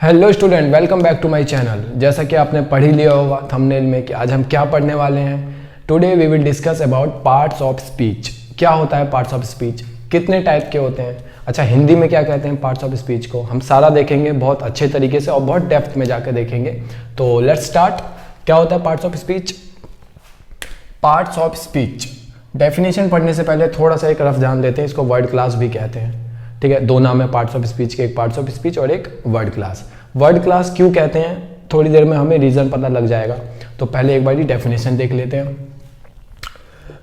Hello student, welcome back to my channel. जैसा कि आपने पढ़ ही लिया होगा थंबनेल में कि आज हम क्या पढ़ने वाले हैं। Today we will discuss about parts of speech. क्या होता है पार्ट्स ऑफ स्पीच, कितने टाइप के होते हैं, अच्छा हिंदी में क्या कहते हैं पार्ट्स ऑफ स्पीच को, हम सारा देखेंगे बहुत अच्छे तरीके से और बहुत डेप्थ में जाकर देखेंगे। तो लेट्स स्टार्ट। क्या होता है parts of speech? Parts of speech definition पढ़ने से पहले थोड़ा सा एक रफ जान लेते हैं। इसको वर्ड क्लास भी कहते हैं, ठीक है। दो नाम है पार्ट्स ऑफ स्पीच के, एक पार्ट्स ऑफ स्पीच और एक वर्ड क्लास। वर्ड क्लास क्यों कहते हैं थोड़ी देर में हमें रीजन पता लग जाएगा। तो पहले एक बार डेफिनेशन देख लेते हैं।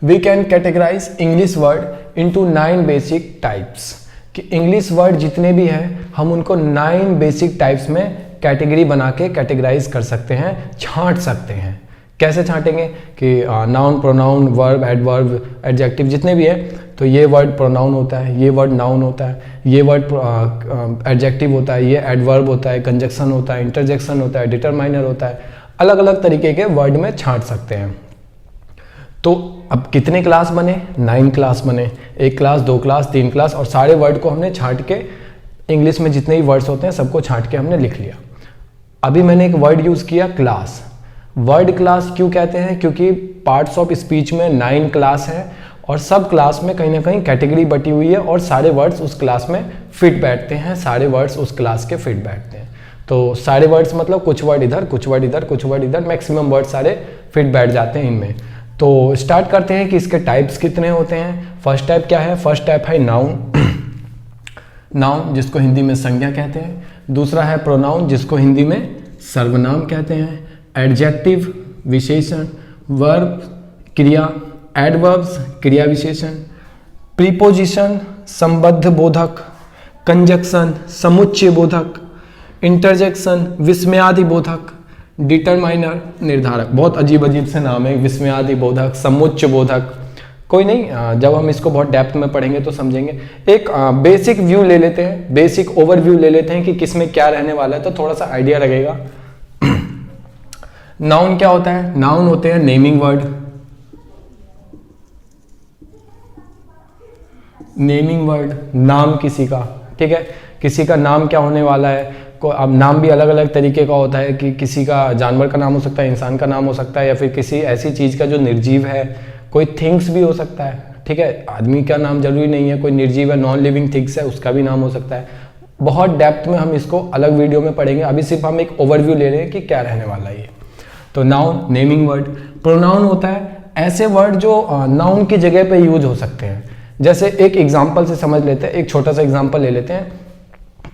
We can categorise English word into 9 basic types. कि इंग्लिश वर्ड जितने भी हैं हम उनको 9 बेसिक टाइप्स में कैटेगरी बना के कैटेगराइज कर सकते हैं, छांट सकते हैं। कैसे छांटेंगे कि noun, pronoun, verb, adverb, adjective जितने भी है, तो ये वर्ड प्रोनाउन होता है, ये वर्ड नाउन होता है, ये वर्ड एडजेक्टिव होता है, ये एडवर्ब होता है, कंजक्शन होता है, इंटरजेक्शन होता है, डिटरमाइनर होता है। अलग अलग तरीके के वर्ड में छांट सकते हैं। तो अब कितने क्लास बने? 9 क्लास बने। 1 क्लास, 2 क्लास, 3 क्लास, और सारे वर्ड को हमने छांट के, इंग्लिश में जितने भी वर्ड्स होते हैं सबको छांट के हमने लिख लिया। अभी मैंने एक वर्ड यूज किया, क्लास। वर्ड क्लास क्यों कहते हैं? क्योंकि पार्ट्स ऑफ स्पीच में 9 क्लास है और सब क्लास में कहीं ना कहीं कैटेगरी बटी हुई है और सारे वर्ड्स उस क्लास में फिट बैठते हैं, सारे वर्ड्स उस क्लास के फिट बैठते हैं। तो सारे वर्ड्स मतलब कुछ वर्ड इधर, कुछ वर्ड इधर, कुछ वर्ड इधर, मैक्सिमम वर्ड सारे फिट बैठ जाते हैं इनमें। तो स्टार्ट करते हैं कि इसके टाइप्स कितने होते हैं। फर्स्ट टाइप क्या है? फर्स्ट टाइप है नाउन। नाउन जिसको हिंदी में संज्ञा कहते हैं। दूसरा है प्रोनाउन जिसको हिंदी में सर्वनाम कहते हैं। एडजेक्टिव विशेषण, वर्ब क्रिया, एडवर्ब्स क्रिया विशेषण, प्रीपोजिशन संबद्ध बोधक, कंजक्शन समुच्चय बोधक, इंटरजेक्शन विस्मयादि बोधक, डिटरमाइनर निर्धारक। बहुत अजीब अजीब से नाम है, विस्मयादि बोधक, समुच्चय बोधक। कोई नहीं, जब हम इसको बहुत डेप्थ में पढ़ेंगे तो समझेंगे। एक बेसिक व्यू ले लेते हैं, बेसिक ओवरव्यू ले लेते हैं कि किसमें क्या रहने वाला है, तो थोड़ा सा आइडिया लगेगा। नाउन क्या होता है? नाउन होते हैं नेमिंग वर्ड। नेमिंग वर्ड, नाम किसी का, ठीक है। किसी का नाम क्या होने वाला है, अब नाम भी अलग अलग तरीके का होता है कि किसी का जानवर का नाम हो सकता है, इंसान का नाम हो सकता है, या फिर किसी ऐसी चीज का जो निर्जीव है। कोई थिंग्स भी हो सकता है, ठीक है। आदमी का नाम जरूरी नहीं है, कोई निर्जीव है, नॉन लिविंग थिंग्स है, उसका भी नाम हो सकता है। बहुत डेप्थ में हम इसको अलग वीडियो में पढ़ेंगे, अभी सिर्फ हम एक ओवरव्यू ले रहे हैं कि क्या रहने वाला है ये। तो नाउन नेमिंग वर्ड। प्रोनाउन होता है ऐसे वर्ड जो नाउन की जगह पे यूज हो सकते हैं। जैसे एक एग्जांपल से समझ लेते हैं, एक छोटा सा एग्जांपल ले लेते हैं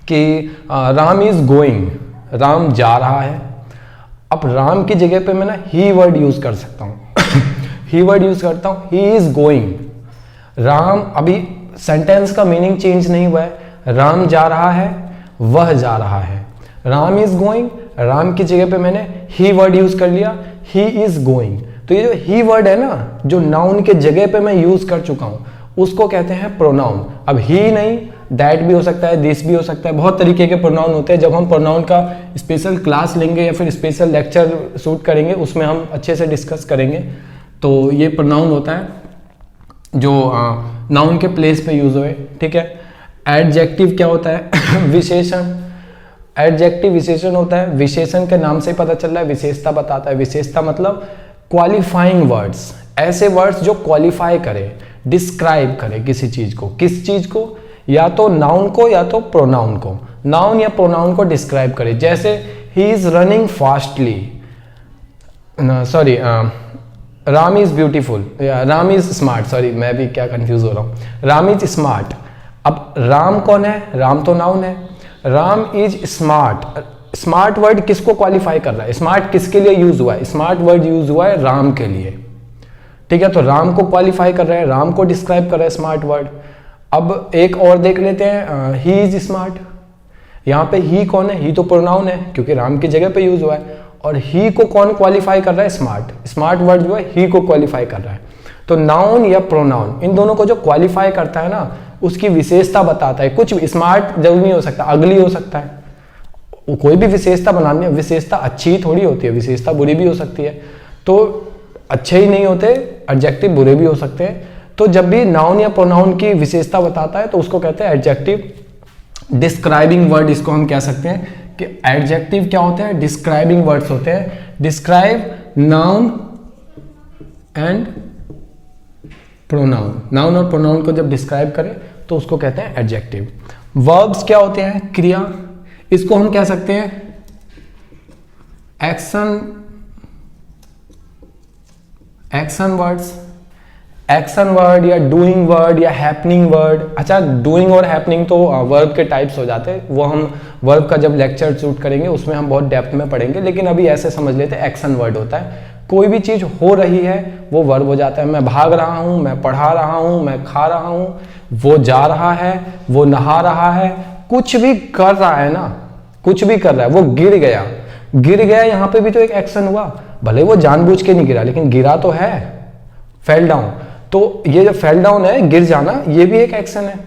कि राम इज गोइंग, राम जा रहा है। अब राम की जगह पे मैं ना ही वर्ड यूज कर सकता हूँ। ही वर्ड यूज करता हूँ, ही इज गोइंग। राम, अभी सेंटेंस का मीनिंग चेंज नहीं हुआ है, राम जा रहा है, वह जा रहा है। राम इज गोइंग, राम की जगह पे मैंने ही वर्ड यूज कर लिया, ही इज गोइंग। तो ये जो ही वर्ड है ना, जो नाउन के जगह पे मैं यूज कर चुका हूं, उसको कहते हैं प्रोनाउन। अब ही नहीं, दैट भी हो सकता है, दिस भी हो सकता है, बहुत तरीके के प्रोनाउन होते हैं। जब हम प्रोनाउन का स्पेशल क्लास लेंगे या फिर स्पेशल लेक्चर शूट करेंगे, उसमें हम अच्छे से डिस्कस करेंगे। तो ये प्रोनाउन होता है जो नाउन के प्लेस पे यूज हुए, ठीक है। एडजेक्टिव क्या होता है? विशेषण। एडजेक्टिव विशेषण होता है, विशेषण के नाम से ही पता चल रहा है, विशेषता बताता है। विशेषता मतलब क्वालिफाइंग वर्ड्स, ऐसे वर्ड्स जो क्वालिफाई करे, डिस्क्राइब करे किसी चीज को। किस चीज को? या तो नाउन को या तो प्रोनाउन को। नाउन या प्रोनाउन को डिस्क्राइब करे। जैसे he is running fastly, sorry, Ram is beautiful, Ram is smart, sorry मैं भी क्या कंफ्यूज हो रहा हूँ। Ram is smart. अब राम कौन है? राम तो नाउन है। Ram is smart, smart word किसको क्वालिफाई कर रहा है? स्मार्ट किसके लिए यूज हुआ है? स्मार्ट वर्ड यूज हुआ है राम के लिए, ठीक है। तो राम को क्वालिफाई कर रहा है, राम को डिस्क्राइब कर रहा है स्मार्ट वर्ड। अब एक और देख लेते हैं, ही इज स्मार्ट। यहाँ पे ही कौन है? ही तो प्रोनाउन है क्योंकि राम की जगह पे यूज हुआ है। और ही को कौन क्वालिफाई कर रहा है? स्मार्ट। स्मार्ट वर्ड जो है ही को क्वालिफाई कर रहा है। तो नाउन या प्रोनाउन, इन दोनों को जो क्वालिफाई करता है ना, उसकी विशेषता बताता है। कुछ स्मार्ट जरूरी नहीं हो सकता, अगली हो सकता है। कोई भी विशेषता बनानी है, विशेषता अच्छी ही थोड़ी होती है, विशेषता बुरी भी हो सकती है। तो अच्छे ही नहीं होते, एडजेक्टिव बुरे भी हो सकते हैं। तो जब भी नाउन या प्रोनाउन की विशेषता बताता है तो उसको कहते हैं एडजेक्टिव डिस्क्राइबिंग वर्ड, इसको हम कह सकते हैं कि एडजेक्टिव क्या होते हैं, डिस्क्राइबिंग वर्ड्स होते हैं, describe noun and pronoun. Noun और प्रोनाउन को जब डिस्क्राइब करें तो उसको कहते हैं एडजेक्टिव। वर्ब्स क्या होते हैं, क्रिया, इसको हम कह सकते हैं एक्शन वर्ड्स, एक्शन वर्ड या डूइंग वर्ड या हैपनिंग वर्ड। अच्छा, डूइंग और हैपनिंग तो वर्ब के टाइप्स हो जाते हैं, वो हम वर्ब का जब लेक्चर शूट करेंगे उसमें हम बहुत डेप्थ में पढ़ेंगे, लेकिन अभी ऐसे समझ लेते हैं एक्शन वर्ड होता है, कोई भी चीज हो रही है वो वर्ब हो जाता है। मैं भाग रहा हूं, मैं पढ़ा रहा हूं, मैं खा रहा हूं, वो जा रहा है, वो नहा रहा है, कुछ भी कर रहा है ना, कुछ भी कर रहा है, वो गिर गया, गिर गया, यहां पे भी तो एक एक्शन हुआ, भले वो जानबूझ के नहीं गिरा लेकिन गिरा तो है, फेल डाउन। तो ये जो फेल डाउन है, गिर जाना, ये भी एक एक्शन है,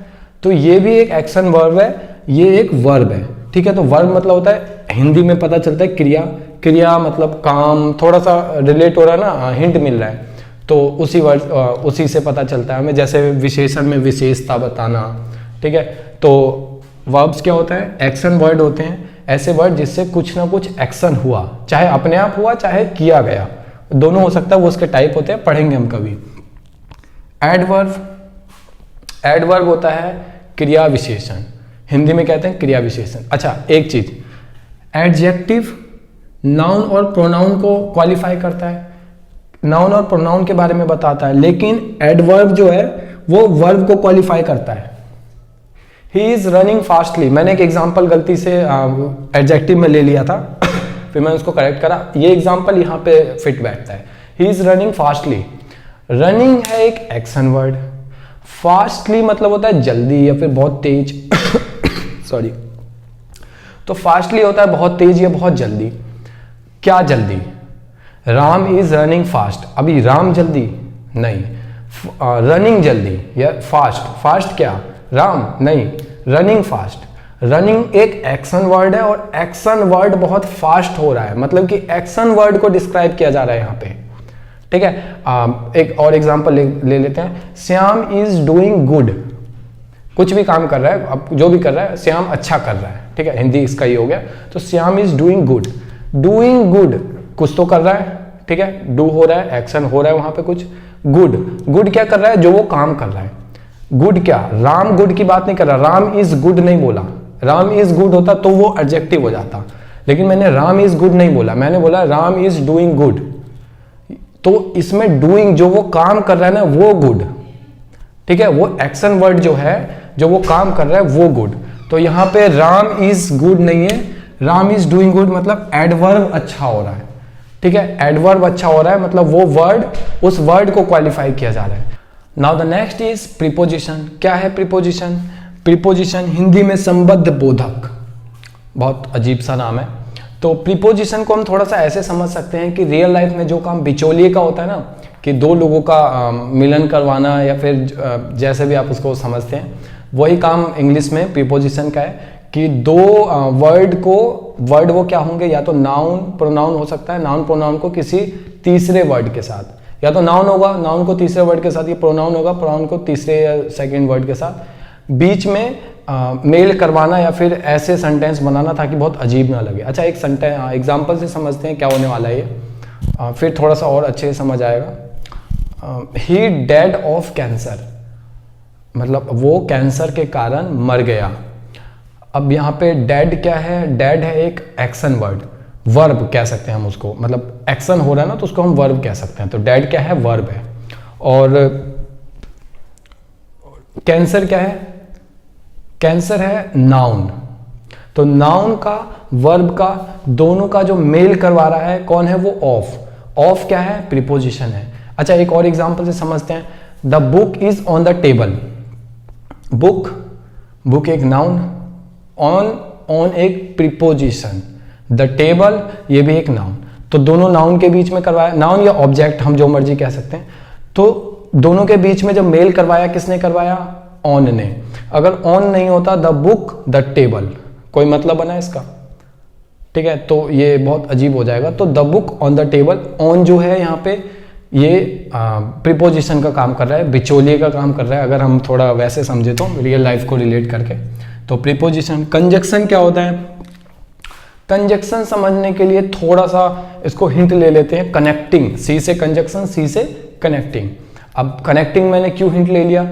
तो ये भी एक एक्शन वर्ब है, ये एक वर्ब है। ठीक है, तो वर्ब मतलब होता है, हिंदी में पता चलता है क्रिया, क्रिया मतलब काम, थोड़ा सा रिलेट हो रहा है ना, हिंट मिल रहा है, तो उसी वर्ड उसी से पता चलता है हमें, जैसे विशेषण में विशेषता बताना। ठीक है, तो वर्ब्स क्या होता है, एक्शन वर्ड होते हैं, ऐसे वर्ड जिससे कुछ ना कुछ एक्शन हुआ, चाहे अपने आप हुआ चाहे किया गया, दोनों हो सकता है, वो उसके टाइप होते हैं, पढ़ेंगे हम कभी। एडवर्ब, एडवर्ब होता है क्रिया विशेषण, हिंदी में कहते हैं क्रिया विशेषण। अच्छा, एक चीज, एडजेक्टिव नाउन और प्रोनाउन को क्वालिफाई करता है, नाउन और प्रोनाउन के बारे में बताता है, लेकिन एडवर्ब जो है वो वर्ब को क्वालिफाई करता है। ही इज रनिंग फास्टली, मैंने एक एग्जांपल गलती से एडजेक्टिव में ले लिया था फिर मैंने उसको करेक्ट करा, ये एग्जांपल यहाँ पे फिट बैठता है। He is running fastly, running है एक एक्शन वर्ड, फास्टली मतलब होता है जल्दी या फिर बहुत तेज सॉरी, तो फास्टली होता है बहुत तेज या बहुत जल्दी। क्या जल्दी, राम इज रनिंग फास्ट, अभी राम जल्दी नहीं, रनिंग जल्दी या फास्ट, फास्ट क्या, राम नहीं, रनिंग फास्ट। रनिंग एक एक्शन वर्ड है और एक्शन वर्ड बहुत फास्ट हो रहा है, मतलब कि एक्शन वर्ड को डिस्क्राइब किया जा रहा है यहाँ पे। ठीक है, एक और एग्जांपल ले लेते हैं, श्याम इज डूइंग गुड, कुछ भी काम कर रहा है, अब जो भी कर रहा है, श्याम अच्छा कर रहा है। ठीक है, हिंदी इसका ही हो गया, तो Shyam is doing good, doing good कुछ तो कर रहा है, ठीक है, डू हो रहा है, एक्शन हो रहा है वहां पे कुछ, गुड, गुड क्या कर रहा है, जो वो काम कर रहा है, गुड क्या, राम गुड की बात नहीं कर रहा, राम इज गुड नहीं बोला, राम इज गुड होता तो वो एडजेक्टिव हो जाता, लेकिन मैंने राम इज गुड नहीं बोला, मैंने बोला राम इज डूइंग गुड, तो इसमें डूइंग जो वो काम कर रहा है ना वो गुड। ठीक है, वो एक्शन वर्ड जो है, जो वो काम कर रहा है वो गुड, तो यहां पे राम इज गुड नहीं है, राम इज डूइंग गुड मतलब एडवर्ब अच्छा हो रहा है। ठीक है, एडवर्ब अच्छा हो रहा है मतलब वो वर्ड, उस वर्ड को क्वालिफाई किया जा रहा है। Now the next is preposition. क्या है प्रीपोजिशन, प्रीपोजिशन हिंदी में संबद्ध बोधक, बहुत अजीब सा नाम है। तो प्रीपोजिशन को हम थोड़ा सा ऐसे समझ सकते हैं कि रियल लाइफ में जो काम बिचौलिए का होता है ना, कि दो लोगों का मिलन करवाना या फिर जैसे भी आप उसको समझते हैं, वही काम इंग्लिश में प्रीपोजिशन का है, कि दो वर्ड को, वर्ड वो क्या होंगे, या तो नाउन प्रोनाउन हो सकता है, नाउन प्रोनाउन को किसी तीसरे वर्ड के साथ, या तो नाउन होगा, नाउन को तीसरे वर्ड के साथ, ये प्रोनाउन होगा, प्रोनाउन को तीसरे या सेकंड वर्ड के साथ, बीच में मेल करवाना या फिर ऐसे सेंटेंस बनाना ताकि बहुत अजीब ना लगे। अच्छा, एक सेंटेंस एग्जांपल से समझते हैं क्या होने वाला है ये, फिर थोड़ा सा और अच्छे से समझ आएगा। ही डेड ऑफ कैंसर, मतलब वो कैंसर के कारण मर गया। अब यहाँ पे डेड क्या है, डेड है एक एक्शन वर्ड, वर्ब कह सकते हैं हम उसको, मतलब एक्शन हो रहा है ना तो उसको हम वर्ब कह सकते हैं, तो डेड क्या है, वर्ब है। और कैंसर क्या है, कैंसर है नाउन, तो नाउन का वर्ब का दोनों का जो मेल करवा रहा है कौन है, वो ऑफ, ऑफ क्या है, प्रीपोजिशन है। अच्छा, एक और एग्जांपल से समझते हैं, the book is on the table, book, book एक नाउन, ऑन एक प्रीपोजिशन, द टेबल ये भी एक नाउन, तो दोनों नाउन के बीच में करवाया, नाउन या ऑब्जेक्ट हम जो मर्जी कह सकते हैं, तो दोनों के बीच में जब मेल करवाया किसने करवाया, ऑन ने। अगर ऑन नहीं होता द बुक द टेबल, कोई मतलब बना इसका, ठीक है, तो ये बहुत अजीब हो जाएगा। तो the book on the table, on जो है यहाँ पे ये प्रीपोजिशन का काम कर रहा है, बिचौलिए का काम कर रहा है, अगर हम थोड़ा वैसे समझे तो रियल लाइफ को रिलेट करके। तो प्रीपोजिशन। कंजक्शन क्या होता है, कंजक्शन समझने के लिए थोड़ा सा इसको हिंट ले लेते हैं। कनेक्टिंग, सी से कंजक्शन, सी से कनेक्टिंग। अब कनेक्टिंग मैंने क्यों हिंट ले लिया?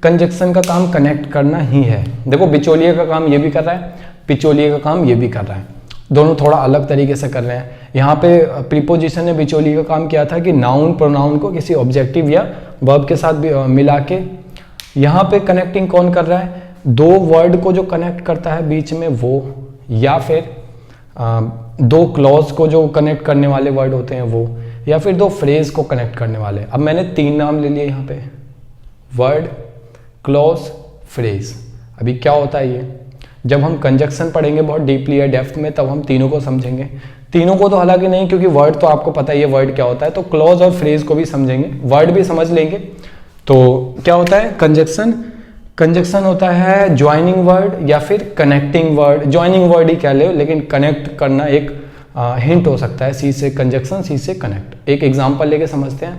कंजक्शन का काम कनेक्ट करना ही है। देखो बिचौलिए का काम ये भी कर रहा है, बिचौलिए का काम ये भी कर रहा है, दोनों थोड़ा अलग तरीके से कर रहे हैं। यहाँ पे प्रीपोजिशन ने बिचौलिए का काम किया था कि नाउन प्रोनाउन को किसी ऑब्जेक्टिव या वर्ब के साथ भी मिला के। यहाँ पे कनेक्टिंग कौन कर रहा है? दो वर्ड को जो कनेक्ट करता है बीच में वो, या फिर दो क्लॉज को जो कनेक्ट करने वाले वर्ड होते हैं वो, या फिर दो फ्रेज को कनेक्ट करने वाले। अब मैंने 3 नाम ले लिए यहाँ पे, वर्ड, क्लॉज, फ्रेज। अभी क्या होता है ये, जब हम कंजक्शन पढ़ेंगे बहुत डीपली या डेप्थ में, तब हम तीनों को समझेंगे। तीनों को तो हालांकि नहीं, क्योंकि वर्ड तो आपको पता ही है वर्ड क्या होता है, तो क्लॉज और फ्रेज को भी समझेंगे, वर्ड भी समझ लेंगे। तो क्या होता है कंजक्शन? कंजक्शन होता है ज्वाइनिंग वर्ड या फिर कनेक्टिंग वर्ड। ज्वाइनिंग वर्ड ही कह लो, लेकिन कनेक्ट करना एक हिंट हो सकता है। सी से कंजक्शन, सी से कनेक्ट। एक एग्जांपल लेके समझते हैं।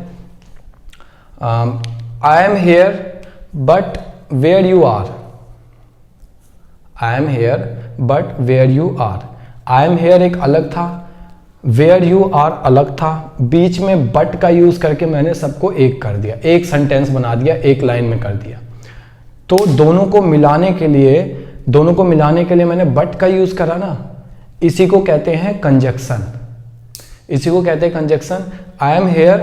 I am here but where you are. I am here but where you are. I am here एक अलग था, वेयर यू आर अलग था, बीच में बट का यूज करके मैंने सबको एक कर दिया, एक सेंटेंस बना दिया, एक लाइन में कर दिया। तो दोनों को मिलाने के लिए मैंने बट का यूज करा ना, इसी को कहते हैं कंजक्शन। इसी को कहते हैं conjunction. I am here,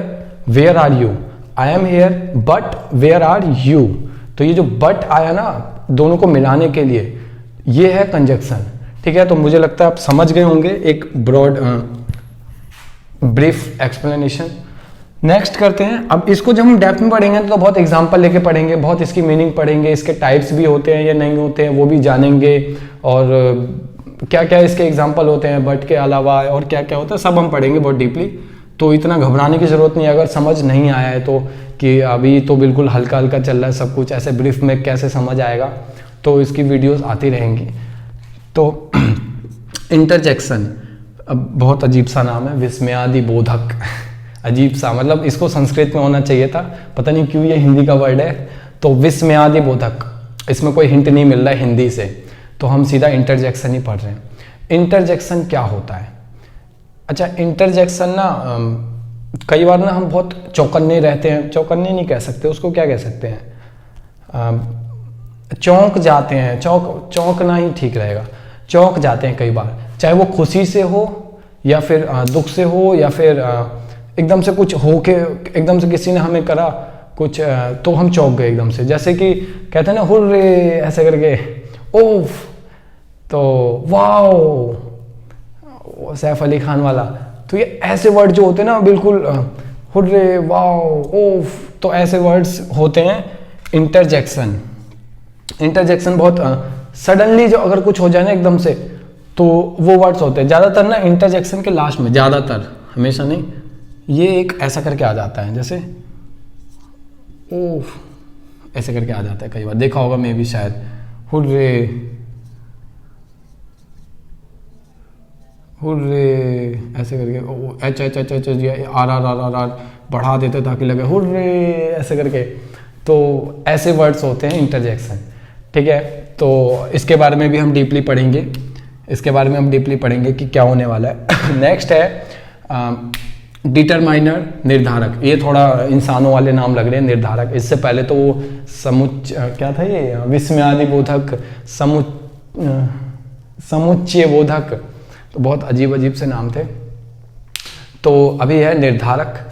where are you? I am here but where are you? तो ये जो बट आया ना दोनों को मिलाने के लिए, ये है कंजक्शन। ठीक है, तो मुझे लगता है आप समझ गए होंगे एक ब्रॉड ब्रीफ एक्सप्लेनेशन। नेक्स्ट करते हैं। अब इसको जब हम डेप्थ में पढ़ेंगे तो बहुत एग्जांपल लेके पढ़ेंगे, बहुत इसकी मीनिंग पढ़ेंगे, इसके टाइप्स भी होते हैं या नहीं होते हैं वो भी जानेंगे, और क्या क्या इसके एग्जांपल होते हैं बट के अलावा, और क्या क्या होता है सब हम पढ़ेंगे बहुत डीपली। तो इतना घबराने की ज़रूरत नहीं है अगर समझ नहीं आया है तो, कि अभी तो बिल्कुल हल्का हल्का चल रहा है सब कुछ, ऐसे ब्रीफ में कैसे समझ आएगा। तो इसकी वीडियोस आती रहेंगी। तो इंटरजेक्शन, अब बहुत अजीब सा नाम है, विस्मयादि बोधक। अजीब सा, मतलब इसको संस्कृत में होना चाहिए था, पता नहीं क्यों ये हिंदी का वर्ड है। तो विस्मयादि बोधक, इसमें कोई हिंट नहीं मिल रहा है हिंदी से, तो हम सीधा इंटरजेक्शन ही पढ़ रहे हैं। इंटरजेक्शन क्या होता है? अच्छा, इंटरजेक्शन ना कई बार ना हम बहुत चौकन्ने रहते हैं, चौकन्ने नहीं कह सकते उसको, क्या कह सकते हैं, चौंक जाते हैं। चौंकना ही ठीक रहेगा। चौंक जाते हैं कई बार, चाहे वो खुशी से हो या फिर दुख से हो, या फिर एकदम से कुछ हो के एकदम से किसी ने हमें करा कुछ, तो हम चौंक गए एकदम से। जैसे कि कहते हैं ना हुर्रे ऐसे करके, ओफ, तो वाओ, सैफ अली खान वाला। तो ये ऐसे वर्ड जो होते हैं ना बिल्कुल, हुर्रे, वाओ, ओफ, तो ऐसे वर्ड्स होते हैं इंटरजेक्शन। इंटरजेक्शन बहुत सडनली जो अगर कुछ हो जाए ना एकदम से, तो वो वर्ड्स होते हैं ज़्यादातर ना इंटरजेक्शन के लास्ट में, ज़्यादातर, हमेशा नहीं। ये एक ऐसा करके आ जाता है, जैसे ओफ ऐसे करके आ जाता है, कई बार देखा होगा मैं भी शायद, हुर्रे, हुर्रे ऐसे करके, H H H H R R R R R बढ़ा देते ताकि लगे हुर्रे ऐसे करके। तो ऐसे वर्ड्स होते हैं इंटरजेक्शन। ठीक है, तो इसके बारे में भी हम डीपली पढ़ेंगे, इसके बारे में हम डीपली पढ़ेंगे कि क्या होने वाला है। नेक्स्ट है डिटरमाइनर, निर्धारक। ये थोड़ा इंसानों वाले नाम लग रहे हैं, निर्धारक। इससे पहले तो वो क्या था ये, विस्मयादि बोधक, समुच्चय बोधक, तो बहुत अजीब अजीब से नाम थे। तो अभी है निर्धारक।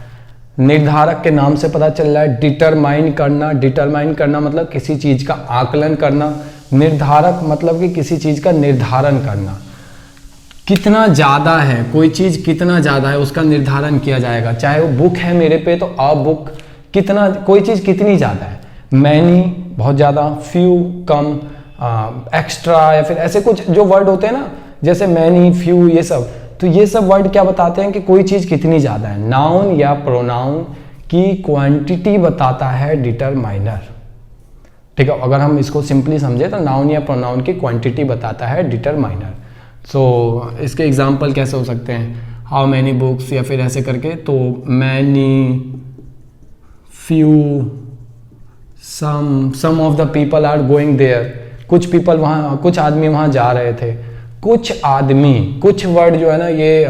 निर्धारक के नाम से पता चल रहा है डिटरमाइन करना। डिटरमाइन करना मतलब किसी चीज का आकलन करना, निर्धारक मतलब कि किसी चीज का निर्धारण करना। कितना ज्यादा है कोई चीज, कितना ज्यादा है उसका निर्धारण किया जाएगा। चाहे वो बुक है मेरे पे, तो अ बुक, कितना, कोई चीज कितनी ज्यादा है, मैनी बहुत ज्यादा, फ्यू कम, एक्स्ट्रा, या फिर ऐसे कुछ जो वर्ड होते हैं ना, जैसे मैनी, फ्यू, ये सब। तो ये सब वर्ड क्या बताते हैं कि कोई चीज कितनी ज्यादा है। नाउन या प्रोनाउन की क्वांटिटी बताता है डिटरमाइनर। ठीक है, अगर हम इसको सिंपली समझे तो नाउन या प्रोनाउन की क्वांटिटी बताता है डिटरमाइनर। सो इसके एग्जाम्पल कैसे हो सकते हैं, हाउ मैनी बुक्स, या फिर ऐसे करके। तो many, few, some of the people are going there, कुछ पीपल वहाँ, कुछ आदमी वहाँ जा रहे थे। कुछ आदमी, कुछ वर्ड जो है ना ये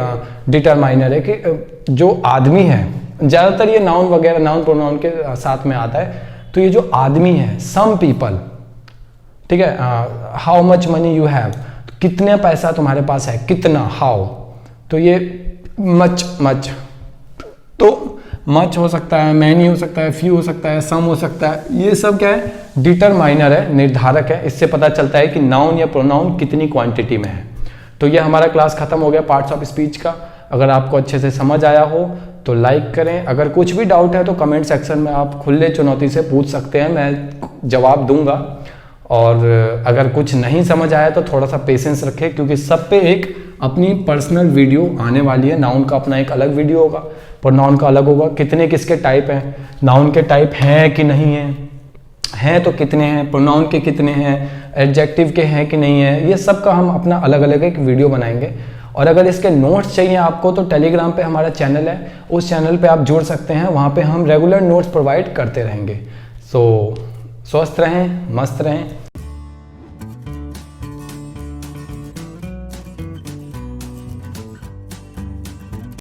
डिटरमाइनर है कि जो आदमी है, ज़्यादातर ये नाउन वगैरह, नाउन प्रोनाउन के साथ में आता है। तो ये जो आदमी है, सम पीपल, ठीक है, how much money you have, कितने पैसा तुम्हारे पास है, कितना, हाउ, तो ये मच, तो मच हो सकता है, मैनी हो सकता है, फ्यू हो सकता है, सम हो सकता है, ये सब क्या है, डिटरमाइनर है, निर्धारक है। इससे पता चलता है कि नाउन या प्रोनाउन कितनी क्वांटिटी में है। तो ये हमारा क्लास खत्म हो गया पार्ट्स ऑफ स्पीच का। अगर आपको अच्छे से समझ आया हो तो लाइक करें, अगर कुछ भी डाउट है तो कमेंट सेक्शन में आप खुले चुनौती से पूछ सकते हैं, मैं जवाब दूंगा। और अगर कुछ नहीं समझ आया तो थोड़ा सा पेशेंस रखें, क्योंकि सब पे एक अपनी पर्सनल वीडियो आने वाली है। नाउन का अपना एक अलग वीडियो होगा, प्रोनाउन का अलग होगा, कितने किसके टाइप हैं, नाउन के टाइप हैं कि नहीं हैं तो कितने हैं, प्रोनाउन के कितने हैं, एडजेक्टिव के हैं कि नहीं है, ये सब का हम अपना अलग अलग एक वीडियो बनाएंगे। और अगर इसके नोट्स चाहिए आपको तो टेलीग्राम पे हमारा चैनल है, उस चैनल पे आप जुड़ सकते हैं, वहाँ पे हम रेगुलर नोट्स प्रोवाइड करते रहेंगे। सो स्वस्थ रहें, मस्त रहें।